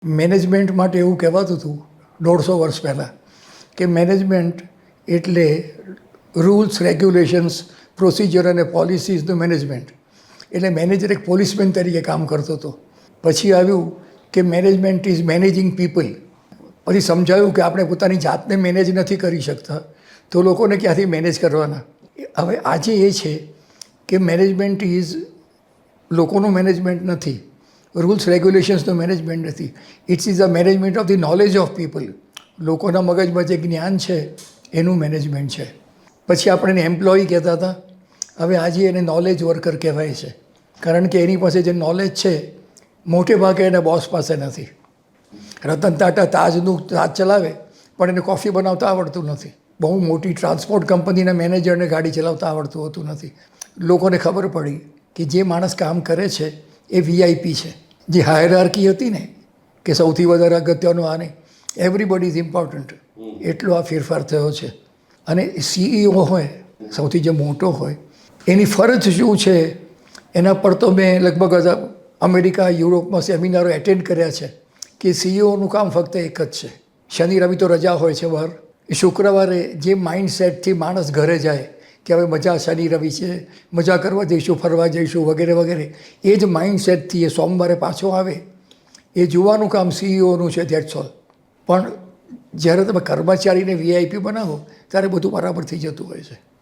Management માટે એવું કહેવાતું હતું 150 વર્ષ પહેલાં કે મેનેજમેન્ટ એટલે રૂલ્સ રેગ્યુલેશન્સ પ્રોસિજર અને પોલિસીઝનું મેનેજમેન્ટ. એટલે મેનેજર એક પોલીસમેન તરીકે કામ કરતો હતો. પછી આવ્યું કે મેનેજમેન્ટ ઇઝ મેનેજિંગ પીપલ. પછી સમજાયું કે આપણે પોતાની જાતને મેનેજ નથી કરી શકતા, તો લોકોને ક્યાંથી મેનેજ કરવાના. હવે આજે એ છે કે મેનેજમેન્ટ ઇઝ લોકોનું મેનેજમેન્ટ નથી, રૂલ્સ રેગ્યુલેશન્સનું મેનેજમેન્ટ નથી. It's is a management of the knowledge of people. લોકોના મગજમાં જે જ્ઞાન છે એનું મેનેજમેન્ટ છે. પછી આપણે એને એમ્પ્લોયી કહેતા હતા, હવે આજે એને નોલેજ વર્કર કહેવાય છે. કારણ કે એની પાસે જે નોલેજ છે મોટે ભાગે એના બોસ પાસે નથી. રતન ટાટા તાજનું તાજ ચલાવે પણ એને કોફી બનાવતા આવડતું નથી. બહુ મોટી ટ્રાન્સપોર્ટ કંપનીના મેનેજરને ગાડી ચલાવતા આવડતું હોતું નથી. લોકોને ખબર પડી કે જે માણસ કામ કરે છે એ વીઆઈપી છે. જે હાયરાર્કી હતી ને કે સૌથી વધારે અગત્યનું આને એવરીબડી ઇઝ ઇમ્પોર્ટન્ટ, એટલો આ ફેરફાર થયો છે. અને સીઈઓ હોય, સૌથી જે મોટો હોય, એની ફરજ શું છે એના પર તો મેં લગભગ અમેરિકા યુરોપમાં સેમિનારો એટેન્ડ કર્યા છે કે સીઈઓનું કામ ફક્ત એક જ છે. શનિ રવિ તો રજા હોય છે બહાર. શુક્રવારે જે માઇન્ડસેટથી માણસ ઘરે જાય કે હવે મજા શનિ રવિ છે, મજા કરવા જઈશું, ફરવા જઈશું વગેરે વગેરે, એ જ માઇન્ડસેટથી એ સોમવારે પાછો આવે, એ જોવાનું કામ સીઈઓનું છે. That's all. પણ જ્યારે તમે કર્મચારીને વીઆઈપી બનાવો ત્યારે બધું બરાબર થઈ જતું હોય છે.